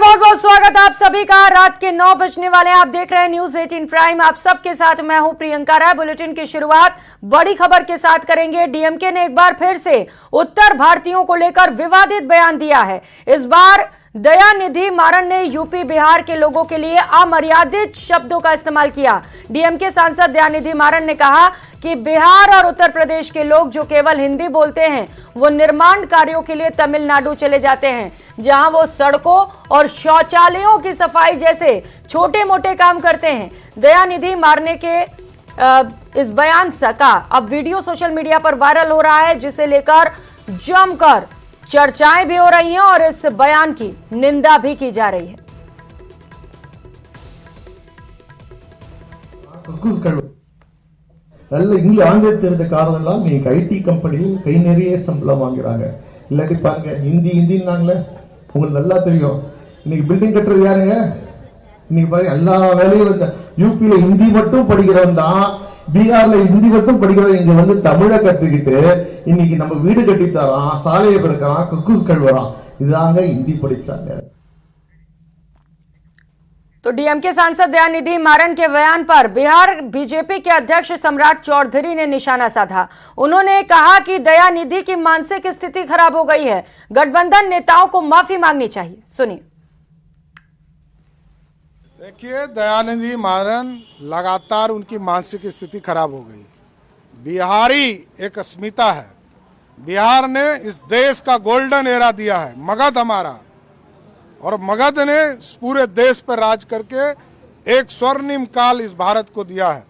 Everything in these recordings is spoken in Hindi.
बहुत बहुत स्वागत आप सभी का। रात के 9 बजने वाले हैं। आप देख रहे हैं न्यूज 18 प्राइम। आप सबके साथ मैं हूं प्रियंका राय। बुलेटिन की शुरुआत बड़ी खबर के साथ करेंगे। डीएमके ने एक बार फिर से उत्तर भारतीयों को लेकर विवादित बयान दिया है। इस बार दयानिधि मारन ने यूपी बिहार के लोगों के लिए अमर्यादित शब्दों का इस्तेमाल किया। डीएमके सांसद दयानिधि मारन ने कहा कि बिहार और उत्तर प्रदेश के लोग जो केवल हिंदी बोलते हैं वो निर्माण कार्यों के लिए तमिलनाडु चले जाते हैं, जहां वो सड़कों और शौचालयों की सफाई जैसे छोटे मोटे काम करते हैं। दयानिधि मारन के इस बयान का अब वीडियो सोशल मीडिया पर वायरल हो रहा है, जिसे लेकर जमकर चर्चाएं भी हो रही हैं और इस बयान की निंदा भी की जा रही है। நல்ல இங்க ஆங்கிலம் தெரிந்த காரணம்லாம் நீங்க ஐடி கம்பெனியில் கை நிறைய சம்பளம் வாங்குறாங்க. இல்லாட்டி பாருங்க ஹிந்தின்னாங்களே உங்களுக்கு நல்லா தெரியும். இன்னைக்கு பில்டிங் கட்டுறது யாருங்க? இன்னைக்கு பாருங்க எல்லா வேலையும் வந்து யூபியில ஹிந்தி மட்டும் படிக்கிறவன் தான், பீகார்ல ஹிந்தி மட்டும் படிக்கிறவன் இங்க வந்து தமிழை கத்துக்கிட்டு இன்னைக்கு நம்ம வீடு கட்டி தரான், சாலையை பெருக்கிறான், கக்கூஸ் கழுவுறான். இதாங்க ஹிந்தி படிச்சாங்க। तो डीएमके सांसद दयानिधि मारन के बयान पर बिहार बीजेपी के अध्यक्ष सम्राट चौधरी ने निशाना साधा। उन्होंने कहा कि दयानिधि की मानसिक स्थिति खराब हो गई है, गठबंधन नेताओं को माफी मांगनी चाहिए। सुनिए। देखिए, दयानिधि मारन लगातार उनकी मानसिक स्थिति खराब हो गई। बिहारी एक अस्मिता है। बिहार ने इस देश का गोल्डन एरा दिया है, मगध हमारा, और मगध ने पूरे देश पर राज करके एक स्वर्णिम काल इस भारत को दिया है।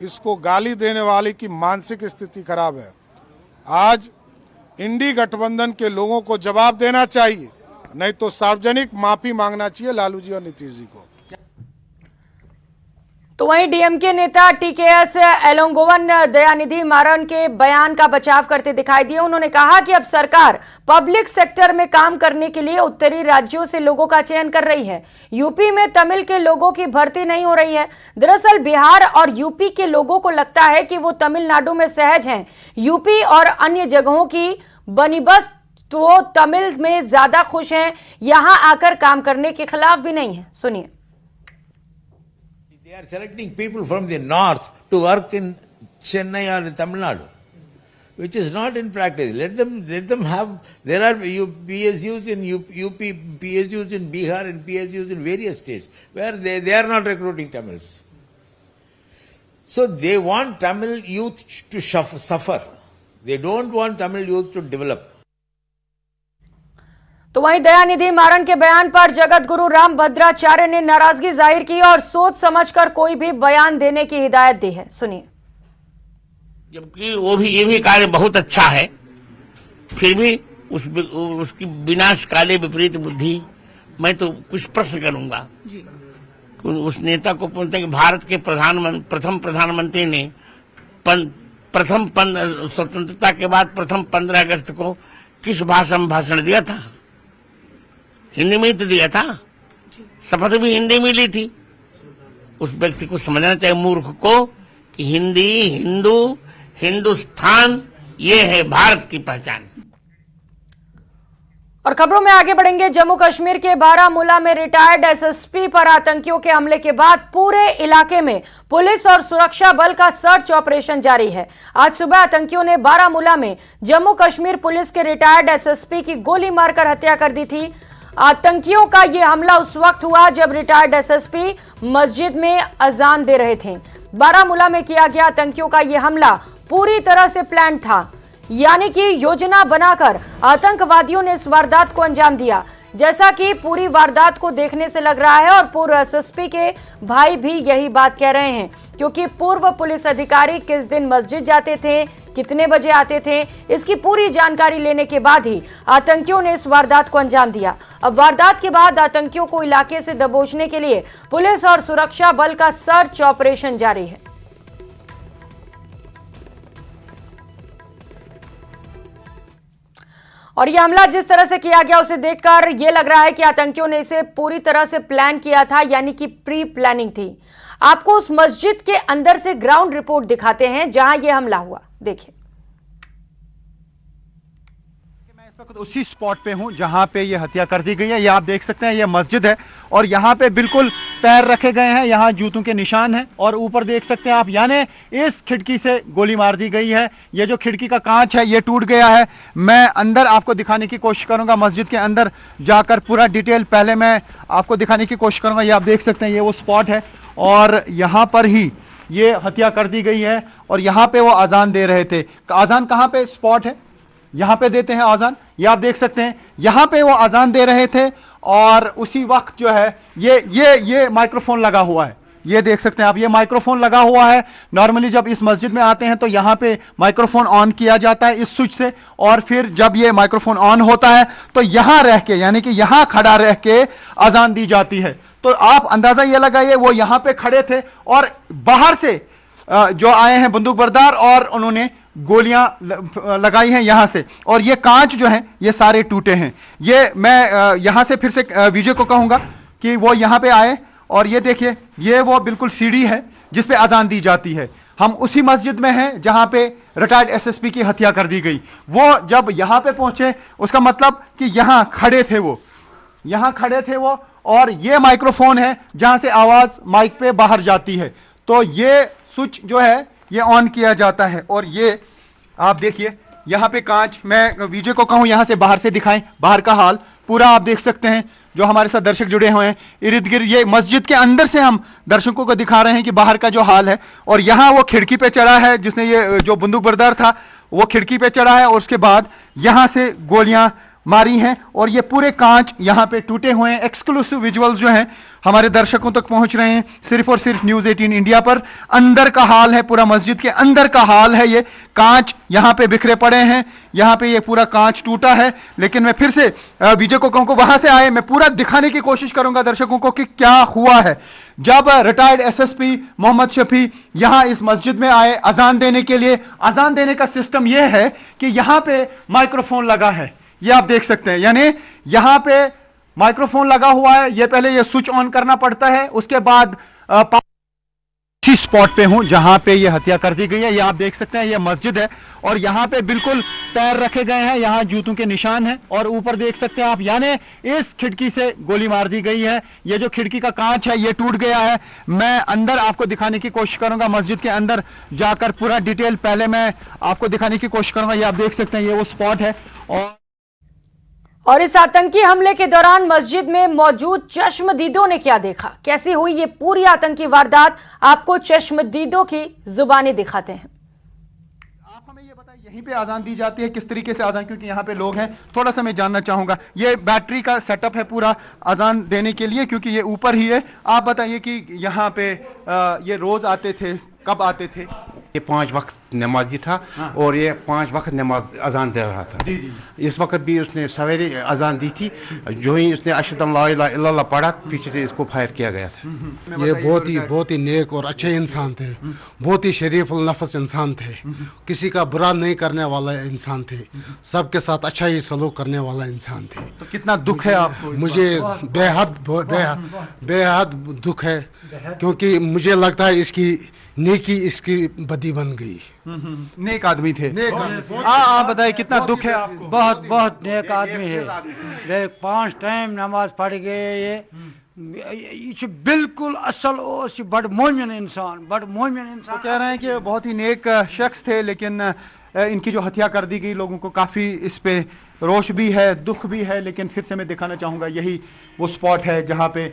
इसको गाली देने वाले की मानसिक स्थिति खराब है। आज इंडी गठबंधन के लोगों को जवाब देना चाहिए, नहीं तो सार्वजनिक माफी मांगना चाहिए लालू जी और नीतीश जी को। तो वहीं डीएमके नेता टीकेएस एलोंगोवन दयानिधि मारन के बयान का बचाव करते दिखाई दिए। उन्होंने कहा कि अब सरकार पब्लिक सेक्टर में काम करने के लिए उत्तरी राज्यों से लोगों का चयन कर रही है। यूपी में तमिल के लोगों की भर्ती नहीं हो रही है। दरअसल बिहार और यूपी के लोगों को लगता है कि वो तमिलनाडु में सहज हैं। यूपी और अन्य जगहों की बनिबस तो वो तमिल में ज्यादा खुश हैं, यहां आकर काम करने के खिलाफ भी नहीं है। सुनिए। They are selecting people from the north to work in Chennai or in Tamil Nadu, which is not in practice. Let them have. There are PSUs in UP, PSUs in Bihar, and PSUs in various states where they are not recruiting Tamils. So they want Tamil youth to suffer. They don't want Tamil youth to develop. तो वहीं दयानिधि मारन के बयान पर जगत गुरु राम भद्राचार्य ने नाराजगी जाहिर की और सोच समझकर कोई भी बयान देने की हिदायत दी है। सुनिए। जबकि वो भी ये भी कार्य बहुत अच्छा है, फिर भी उसकी विनाशकाले विपरीत बुद्धि, मैं तो कुछ प्रश्न करूंगा। उस नेता को पूछते हैं कि भारत के प्रथम प्रधानमंत्री ने स्वतंत्रता के बाद प्रथम 15 अगस्त को किस भाषा में भाषण दिया था? हिंदी में तो दिया था, शपथ भी हिंदी में ली थी। उस व्यक्ति को समझना चाहिए, मूर्ख को, कि हिंदी, हिंदू, हिंदुस्तान, ये है भारत की पहचान। और खबरों में आगे बढ़ेंगे। जम्मू कश्मीर के बारामूला में रिटायर्ड एसएसपी पर आतंकियों के हमले के बाद पूरे इलाके में पुलिस और सुरक्षा बल का सर्च ऑपरेशन जारी है। आज सुबह आतंकियों ने बारामूला में जम्मू कश्मीर पुलिस के रिटायर्ड एसएसपी की गोली मारकर हत्या कर दी थी। आतंकियों का यह हमला उस वक्त हुआ जब रिटायर्ड एसएसपी मस्जिद में अजान दे रहे थे। बारामूला में किया गया आतंकियों का यह हमला पूरी तरह से प्लान था, यानी कि योजना बनाकर आतंकवादियों ने इस वारदात को अंजाम दिया। जैसा कि पूरी वारदात को देखने से लग रहा है और पूर्व एसएसपी के भाई भी यही बात कह रहे हैं, क्योंकि पूर्व पुलिस अधिकारी किस दिन मस्जिद जाते थे, कितने बजे आते थे, इसकी पूरी जानकारी लेने के बाद ही आतंकियों ने इस वारदात को अंजाम दिया। अब वारदात के बाद आतंकियों को इलाके से दबोचने के लिए पुलिस और सुरक्षा बल का सर्च ऑपरेशन जारी है। और यह हमला जिस तरह से किया गया उसे देखकर यह लग रहा है कि आतंकियों ने इसे पूरी तरह से प्लान किया था, यानी कि प्री प्लानिंग थी। आपको उस मस्जिद के अंदर से ग्राउंड रिपोर्ट दिखाते हैं जहां यह हमला हुआ। देखिए। इस वक्त उसी स्पॉट पे हूं जहां पे ये हत्या कर दी गई है। ये आप देख सकते हैं, ये मस्जिद है और यहां पे बिल्कुल पैर रखे गए हैं, यहां जूतों के निशान हैं और ऊपर देख सकते हैं आप, यानी इस खिड़की से गोली मार दी गई है। ये जो खिड़की का कांच है ये टूट गया है। मैं अंदर आपको दिखाने की कोशिश करूंगा, मस्जिद के अंदर जाकर पूरा डिटेल पहले मैं आपको दिखाने की कोशिश करूंगा। ये आप देख सकते हैं, ये वो स्पॉट है और यहां पर ही ये हत्या कर दी गई है और यहां पे वो अजान दे रहे थे। अजान कहां पे स्पॉट है, यहां पे देते हैं अजान, ये आप देख सकते हैं, यहां पे वो अजान दे रहे थे और उसी वक्त जो है ये माइक्रोफोन लगा हुआ है। ये देख सकते हैं आप, ये माइक्रोफोन लगा हुआ है। नॉर्मली जब इस मस्जिद में आते हैं तो यहां पे माइक्रोफोन ऑन किया जाता है इस स्विच से और फिर जब ये माइक्रोफोन ऑन होता है तो यहां रह के, यानी कि यहां खड़ा रह के अजान दी जाती है। तो आप अंदाजा ये लगाइए, वो यहां पे खड़े थे और बाहर से जो आए हैं बंदूक बरदार और उन्होंने गोलियां लगाई हैं यहां से और ये कांच जो हैं ये सारे टूटे हैं। ये मैं यहां से फिर से विजय को कहूंगा कि वो यहां पे आए और ये देखिए, ये वो बिल्कुल सीढ़ी है जिस पे अजान दी जाती है। हम उसी मस्जिद में हैं जहां पे रिटायर्ड एसएसपी की हत्या कर दी गई। वो जब यहां पे पहुंचे, उसका मतलब कि यहां खड़े थे वो, यहां खड़े थे वो और ये माइक्रोफोन है जहां से आवाज माइक पे बाहर जाती है। तो ये स्विच जो है ये ऑन किया जाता है और ये आप देखिए यहां पे कांच, मैं विजय को कहूं यहां से बाहर से दिखाएं, बाहर का हाल पूरा आप देख सकते हैं। जो हमारे साथ दर्शक जुड़े हुए हैं इर्द गिर्द, ये मस्जिद के अंदर से हम दर्शकों को दिखा रहे हैं कि बाहर का जो हाल है। और यहां वो खिड़की पे चढ़ा है जिसने, ये जो बंदूक बरदार था वो खिड़की पे चढ़ा है और उसके बाद यहां से गोलियां मारी हैं और ये पूरे कांच यहां पे टूटे हुए हैं। एक्सक्लूसिव विजुअल्स जो हैं हमारे दर्शकों तक पहुंच रहे हैं सिर्फ और सिर्फ न्यूज 18 इंडिया पर। अंदर का हाल है, पूरा मस्जिद के अंदर का हाल है। ये कांच यहां पे बिखरे पड़े हैं, यहां पे ये पूरा कांच टूटा है। लेकिन मैं फिर से विजय को कहूंगा वहां से आए, मैं पूरा दिखाने की कोशिश करूंगा दर्शकों को कि क्या हुआ है जब रिटायर्ड एसएसपी मोहम्मद शफी यहां इस मस्जिद में आए अजान देने के लिए। अजान देने का सिस्टम यह है कि यहां पे माइक्रोफोन लगा है, ये आप देख सकते हैं, यानी यहां पे माइक्रोफोन लगा हुआ है। ये पहले ये स्विच ऑन करना पड़ता है, उसके बाद इसी स्पॉट पे हूं जहां पे ये हत्या कर दी गई है। ये आप देख सकते हैं, ये मस्जिद है और यहां पे बिल्कुल पैर रखे गए हैं, यहां जूतों के निशान हैं और ऊपर देख सकते हैं आप, यानी इस खिड़की से गोली मार दी गई है। ये जो खिड़की का कांच है ये टूट गया है। मैं अंदर आपको दिखाने की कोशिश करूंगा, मस्जिद के अंदर जाकर पूरा डिटेल पहले मैं आपको दिखाने की कोशिश करूंगा। ये आप देख सकते हैं, ये वो स्पॉट है और इस आतंकी हमले के दौरान मस्जिद में मौजूद चश्मदीदों ने क्या देखा, कैसी हुई ये पूरी आतंकी वारदात, आपको चश्मदीदों की जुबानी दिखाते हैं। आप हमें ये बताइए, यहीं पे आजान दी जाती है, किस तरीके से आजान, क्योंकि यहाँ पे लोग हैं, थोड़ा सा मैं जानना चाहूंगा। ये बैटरी का सेटअप है पूरा आजान देने के लिए, क्योंकि ये ऊपर ही है। आप बताइए कि यहाँ पे ये रोज आते थे, कब आते थे? ये 5 वक्त नमाजी था। हाँ। और ये 5 वक्त नमाज अजान दे रहा था। जी जी। इस वक्त भी उसने सवेरे अजान दी थी। जो ही उसने अशहदु अल्ला इलाहा इल्लल्लाह पढ़ा, पीछे से इसको फायर किया गया था। ये बहुत ही नेक और अच्छे इंसान थे, बहुत ही शरीफ नफस इंसान थे, किसी का बुरा नहीं करने वाला इंसान थे, सबके साथ अच्छा ही सलूक करने वाला इंसान थे। तो कितना दुख है आपको? मुझे बेहद दुख है, क्योंकि मुझे लगता है इसकी नेकी इसकी बदी बन गई। नेक आदमी थे। आप बताइए कितना दुख है आपको? बहुत नेक आदमी है। 5 टाइम नमाज पढ़ गए। ये बिल्कुल असल बड़ मोमिन इंसान। तो कह रहे हैं कि बहुत ही नेक शख्स थे, लेकिन इनकी जो हत्या कर दी गई, लोगों को काफी इस पे रोष भी है, दुख भी है। लेकिन फिर से मैं दिखाना चाहूंगा, यही वो स्पॉट है जहां पे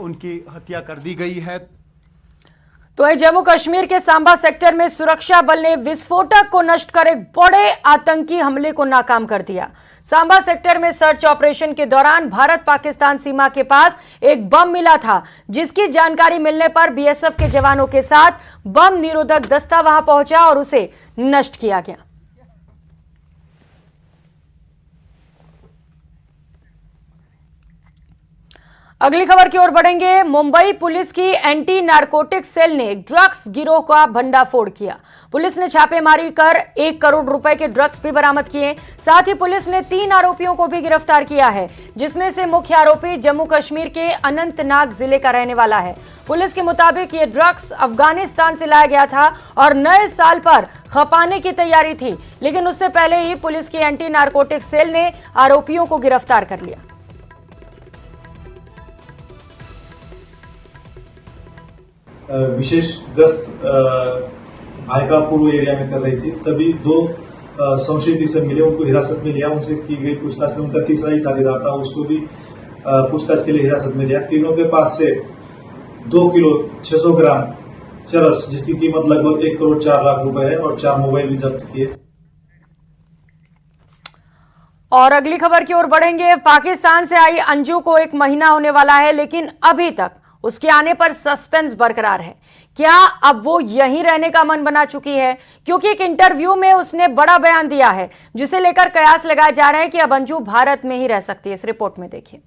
उनकी हत्या कर दी गई है। तो जम्मू कश्मीर के सांबा सेक्टर में सुरक्षा बल ने विस्फोटक को नष्ट कर एक बड़े आतंकी हमले को नाकाम कर दिया। सांबा सेक्टर में सर्च ऑपरेशन के दौरान भारत पाकिस्तान सीमा के पास एक बम मिला था, जिसकी जानकारी मिलने पर बीएसएफ के जवानों के साथ बम निरोधक दस्ता वहां पहुंचा और उसे नष्ट किया गया। अगली खबर की ओर बढ़ेंगे। मुंबई पुलिस की एंटी नारकोटिक्स सेल ने ड्रग्स गिरोह का भंडाफोड़ किया। पुलिस ने छापेमारी कर 1 करोड़ रुपए के ड्रग्स भी बरामद किए। साथ ही पुलिस ने 3 आरोपियों को भी गिरफ्तार किया है, जिसमें से मुख्य आरोपी जम्मू कश्मीर के अनंतनाग जिले का रहने वाला है। पुलिस के मुताबिक ये ड्रग्स अफगानिस्तान से लाया गया था और नए साल पर खपाने की तैयारी थी, लेकिन उससे पहले ही पुलिस की एंटी नारकोटिक्स सेल ने आरोपियों को गिरफ्तार कर लिया। विशेष गश्त भायका पूर्व एरिया में कर रही थी, तभी 2 संशयित इसम मिले, उनको हिरासत में लिया। उनसे की गई पूछताछ में उनका तीसरा ही साझेदार था, उसको भी पूछताछ के लिए हिरासत में लिया। तीनों के पास से 2 किलो 600 ग्राम चरस, जिसकी कीमत लगभग 1 करोड़ 4 लाख रुपए है, और 4 मोबाइल भी जब्त किए। और अगली खबर की ओर बढ़ेंगे। पाकिस्तान से आई अंजू को 1 महीना होने वाला है, लेकिन अभी तक उसके आने पर सस्पेंस बरकरार है। क्या अब वो यहीं रहने का मन बना चुकी है? क्योंकि एक इंटरव्यू में उसने बड़ा बयान दिया है, जिसे लेकर कयास लगाए जा रहे हैं कि अब अंजू भारत में ही रह सकती है। इस रिपोर्ट में देखिए।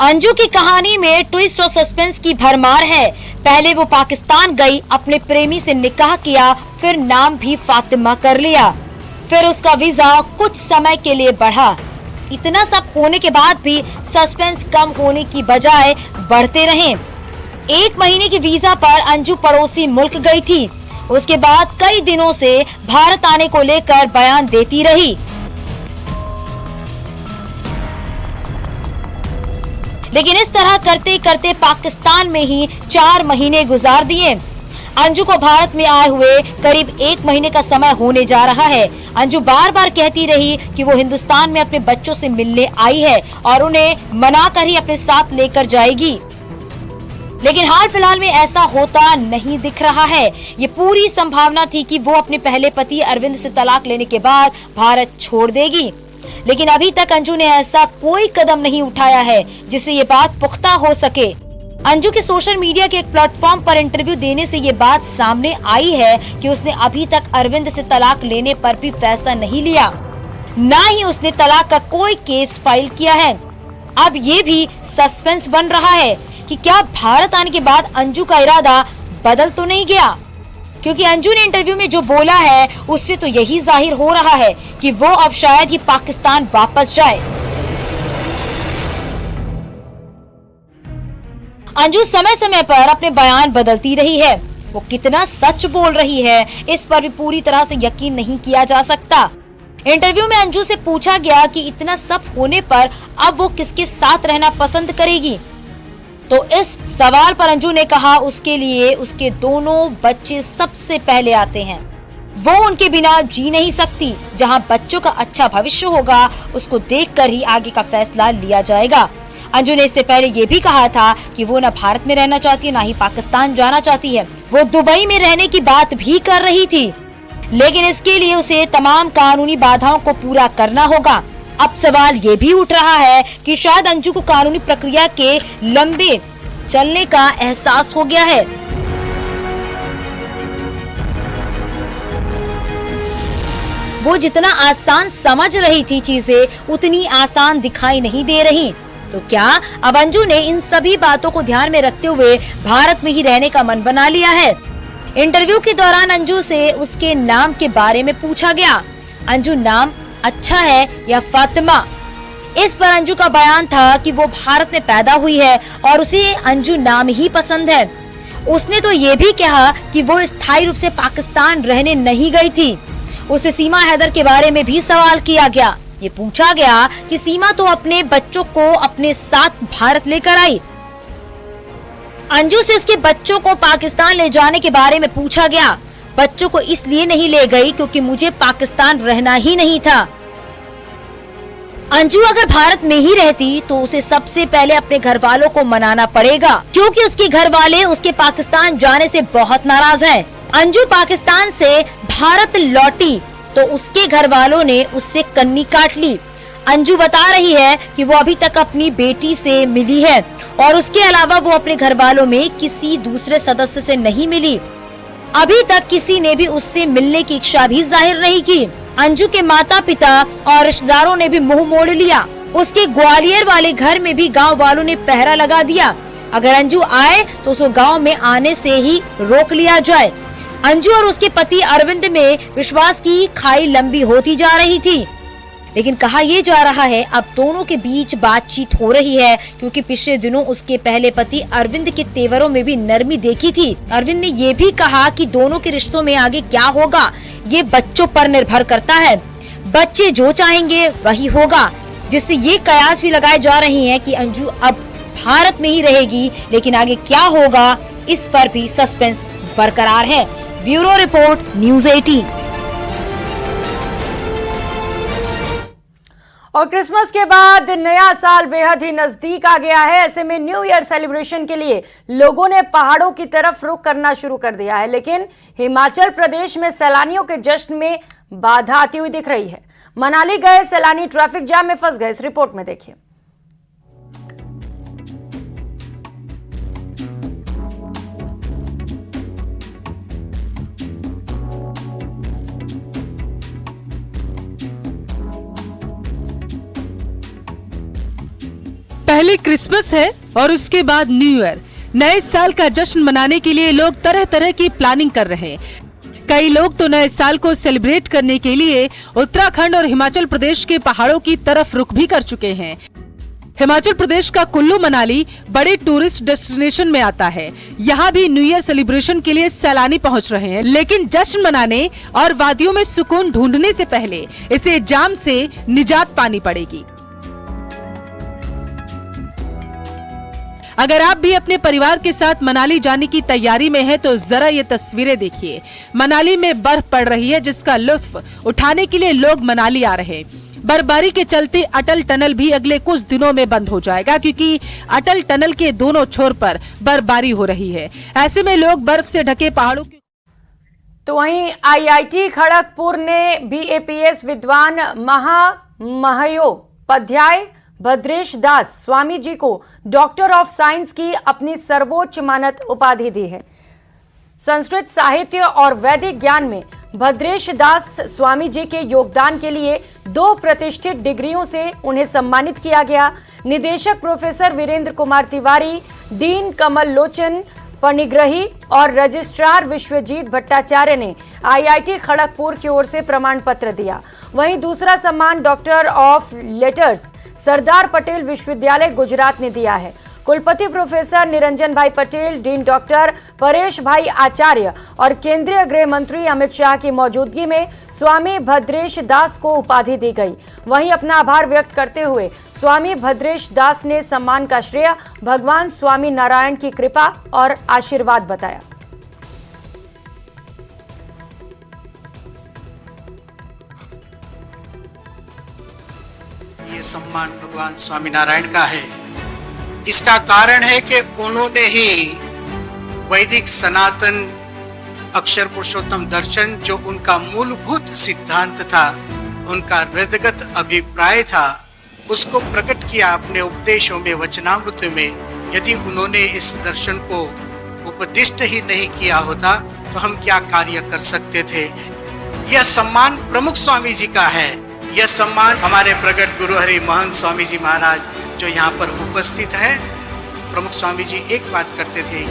अंजू की कहानी में ट्विस्ट और सस्पेंस की भरमार है। पहले वो पाकिस्तान गई, अपने प्रेमी से निकाह किया, फिर नाम भी फातिमा कर लिया, फिर उसका वीजा कुछ समय के लिए बढ़ा। इतना सब होने के बाद भी सस्पेंस कम होने की बजाय बढ़ते रहे। 1 महीने की वीजा पर अंजू पड़ोसी मुल्क गई थी। उसके बाद कई दिनों से भारत आने को लेकर बयान देती रही, लेकिन इस तरह करते करते पाकिस्तान में ही 4 महीने गुजार दिए। अंजू को भारत में आए हुए करीब 1 महीने का समय होने जा रहा है। अंजू बार बार कहती रही कि वो हिंदुस्तान में अपने बच्चों से मिलने आई है और उन्हें मनाकर ही अपने साथ लेकर जाएगी, लेकिन हाल फिलहाल में ऐसा होता नहीं दिख रहा है। ये पूरी संभावना थी कि वो अपने पहले पति अरविंद से तलाक लेने के बाद भारत छोड़ देगी, लेकिन अभी तक अंजू ने ऐसा कोई कदम नहीं उठाया है जिससे ये बात पुख्ता हो सके। अंजू के सोशल मीडिया के एक प्लेटफॉर्म पर इंटरव्यू देने से ये बात सामने आई है कि उसने अभी तक अरविंद से तलाक लेने पर भी फैसला नहीं लिया, न ही उसने तलाक का कोई केस फाइल किया है। अब ये भी सस्पेंस बन रहा है कि क्या भारत आने के बाद अंजू का इरादा बदल तो नहीं गया, क्योंकि अंजू ने इंटरव्यू में जो बोला है उससे तो यही जाहिर हो रहा है कि वो अब शायद ही पाकिस्तान वापस जाए। अंजू समय समय पर अपने बयान बदलती रही है। वो कितना सच बोल रही है इस पर भी पूरी तरह से यकीन नहीं किया जा सकता। इंटरव्यू में अंजू से पूछा गया कि इतना सब होने पर अब वो किसके साथ रहना पसंद करेगी, तो इस सवाल पर अंजू ने कहा उसके लिए उसके दोनों बच्चे सबसे पहले आते हैं। वो उनके बिना जी नहीं सकती। जहां बच्चों का अच्छा भविष्य होगा उसको देखकर ही आगे का फैसला लिया जाएगा। अंजू ने इससे पहले ये भी कहा था कि वो न भारत में रहना चाहती है, न ही पाकिस्तान जाना चाहती है। वो दुबई में रहने की बात भी कर रही थी, लेकिन इसके लिए उसे तमाम कानूनी बाधाओं को पूरा करना होगा। अब सवाल ये भी उठ रहा है कि शायद अंजू को कानूनी प्रक्रिया के लंबे चलने का एहसास हो गया है। वो जितना आसान समझ रही थी चीजें उतनी आसान दिखाई नहीं दे रही। तो क्या अब अंजू ने इन सभी बातों को ध्यान में रखते हुए भारत में ही रहने का मन बना लिया है? इंटरव्यू के दौरान अंजू से उसके नाम के बारे में पूछा गया। अंजू नाम अच्छा है या फातिमा? इस पर अंजू का बयान था कि वो भारत में पैदा हुई है और उसे अंजू नाम ही पसंद है। उसने तो ये भी कहा कि वो स्थायी रूप से पाकिस्तान रहने नहीं गई थी। उसे सीमा हैदर के बारे में भी सवाल किया गया। ये पूछा गया कि सीमा तो अपने बच्चों को अपने साथ भारत लेकर आई। अंजू से उसके बच्चों को पाकिस्तान ले जाने के बारे में पूछा गया। बच्चों को इसलिए नहीं ले गई क्योंकि मुझे पाकिस्तान रहना ही नहीं था। अंजू अगर भारत में ही रहती तो उसे सबसे पहले अपने घर वालों को मनाना पड़ेगा, क्योंकि उसके घर वाले उसके पाकिस्तान जाने से बहुत नाराज हैं। अंजू पाकिस्तान से भारत लौटी तो उसके घर वालों ने उससे कन्नी काट ली। अंजू बता रही है कि वो अभी तक अपनी बेटी से मिली है और उसके अलावा वो अपने घर वालों में किसी दूसरे सदस्य से नहीं मिली। अभी तक किसी ने भी उससे मिलने की इच्छा भी जाहिर नहीं की। अंजू के माता पिता और रिश्तेदारों ने भी मुंह मोड़ लिया। उसके ग्वालियर वाले घर में भी गांव वालों ने पहरा लगा दिया, अगर अंजू आए तो उसको गांव में आने से ही रोक लिया जाए। अंजू और उसके पति अरविंद में विश्वास की खाई लंबी होती जा रही थी, लेकिन कहा यह जा रहा है अब दोनों के बीच बातचीत हो रही है, क्योंकि पिछले दिनों उसके पहले पति अरविंद के तेवरों में भी नरमी देखी थी। अरविंद ने ये भी कहा कि दोनों के रिश्तों में आगे क्या होगा ये बच्चों पर निर्भर करता है, बच्चे जो चाहेंगे वही होगा, जिससे ये कयास भी लगाए जा रहे हैं कि अंजू अब भारत में ही रहेगी, लेकिन आगे क्या होगा इस पर भी सस्पेंस बरकरार है। Bureau report, news 18। और क्रिसमस के बाद नया साल बेहद ही नजदीक आ गया है। ऐसे में न्यू ईयर सेलिब्रेशन के लिए लोगों ने पहाड़ों की तरफ रुख करना शुरू कर दिया है, लेकिन हिमाचल प्रदेश में सैलानियों के जश्न में बाधा आती हुई दिख रही है। मनाली गए सैलानी ट्रैफिक जाम में फंस गए। इस रिपोर्ट में देखिए। पहले क्रिसमस है और उसके बाद न्यू ईयर। नए साल का जश्न मनाने के लिए लोग तरह तरह की प्लानिंग कर रहे हैं। कई लोग तो नए साल को सेलिब्रेट करने के लिए उत्तराखंड और हिमाचल प्रदेश के पहाड़ों की तरफ रुख भी कर चुके हैं। हिमाचल प्रदेश का कुल्लू मनाली बड़े टूरिस्ट डेस्टिनेशन में आता है। यहाँ भी न्यू ईयर सेलिब्रेशन के लिए सैलानी पहुँच रहे हैं, लेकिन जश्न मनाने और वादियों में सुकून ढूंढने से पहले इसे जाम से निजात पानी पड़ेगी। अगर आप भी अपने परिवार के साथ मनाली जाने की तैयारी में हैं, तो जरा ये तस्वीरें देखिए। मनाली में बर्फ पड़ रही है, जिसका लुत्फ उठाने के लिए लोग मनाली आ रहे हैं। बर्फबारी के चलते अटल टनल भी अगले कुछ दिनों में बंद हो जाएगा, क्योंकि अटल टनल के दोनों छोर पर बर्फबारी हो रही है। ऐसे में लोग बर्फ से ढके पहाड़ों के तो वहीं IIT खड़गपुर ने BAPS विद्वान महामहोपाध्याय भद्रेश दास स्वामी जी को डॉक्टर ऑफ साइंस की अपनी सर्वोच्च मानद उपाधि दी है। संस्कृत साहित्य और वैदिक ज्ञान में भद्रेश दास स्वामी जी के योगदान के लिए 2 प्रतिष्ठित डिग्रियों से उन्हें सम्मानित किया गया। निदेशक प्रोफेसर वीरेंद्र कुमार तिवारी, डीन कमल लोचन पणिग्रही और रजिस्ट्रार विश्वजीत भट्टाचार्य ने IIT खड़गपुर की ओर से प्रमाण पत्र दिया। वहीं दूसरा सम्मान doctor of letters Sardar Patel विश्वविद्यालय गुजरात ने दिया है। कुलपति प्रोफेसर निरंजन भाई पटेल, डीन डॉक्टर परेश भाई आचार्य और केंद्रीय गृह मंत्री अमित शाह की मौजूदगी में स्वामी भद्रेश दास को उपाधि दी गई। वहीं अपना आभार व्यक्त करते हुए स्वामी भद्रेश दास ने सम्मान का श्रेय भगवान स्वामी नारायण की कृपा और आशीर्वाद बताया। ये सम्मान भगवान स्वामी नारायण का है। इसका कारण है कि उन्होंने ही वैदिक सनातन अक्षर पुरुषोत्तम दर्शन, जो उनका मूलभूत सिद्धांत था, उनका हृदयगत अभिप्राय था, उसको प्रकट किया अपने उपदेशों में, वचनामृत में। यदि उन्होंने इस दर्शन को उपदिष्ट ही नहीं किया होता तो हम क्या कार्य कर सकते थे। यह सम्मान प्रमुख स्वामी जी का है। यह सम्मान हमारे प्रगट गुरु हरि महंत स्वामी जी महाराज जो यहाँ पर उपस्थित है, प्रमुख स्वामी जी एक बात करते थे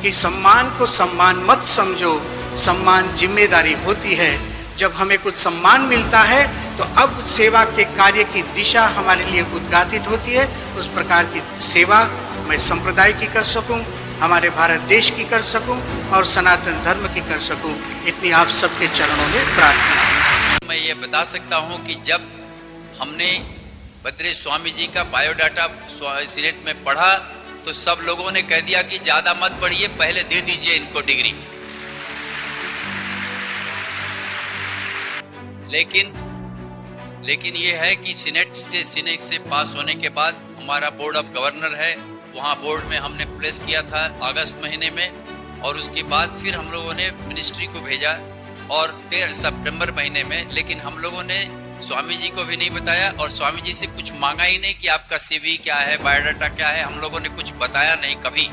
कि सम्मान को सम्मान मत समझो, सम्मान जिम्मेदारी होती है। जब हमें कुछ सम्मान मिलता है तो अब सेवा के कार्य की दिशा हमारे लिए उद्घाटित होती है। उस प्रकार की सेवा मैं संप्रदाय की कर सकूं, हमारे भारत देश की कर सकूं और सनातन धर्म की कर सकूं, इतनी आप सबके चरणों में प्रार्थना। मैं ये बता सकता हूँ कि जब हमने भद्रेश स्वामी जी का बायोडाटा सीनेट में पढ़ा तो सब लोगों ने कह दिया कि ज़्यादा मत पढ़िए, पहले दे दीजिए इनको डिग्री। लेकिन ये है कि सीनेट से पास होने के बाद हमारा बोर्ड ऑफ गवर्नर है, वहाँ बोर्ड में हमने प्लेस किया था अगस्त महीने में, और उसके बाद फिर हम लोगों ने मिनिस्ट्री को भेजा और 13 सितंबर महीने में, लेकिन हम लोगों ने स्वामी जी को भी नहीं बताया और स्वामी जी से कुछ मांगा ही नहीं कि आपका CV क्या है, बायोडाटा क्या है, हम लोगों ने कुछ बताया नहीं कभी।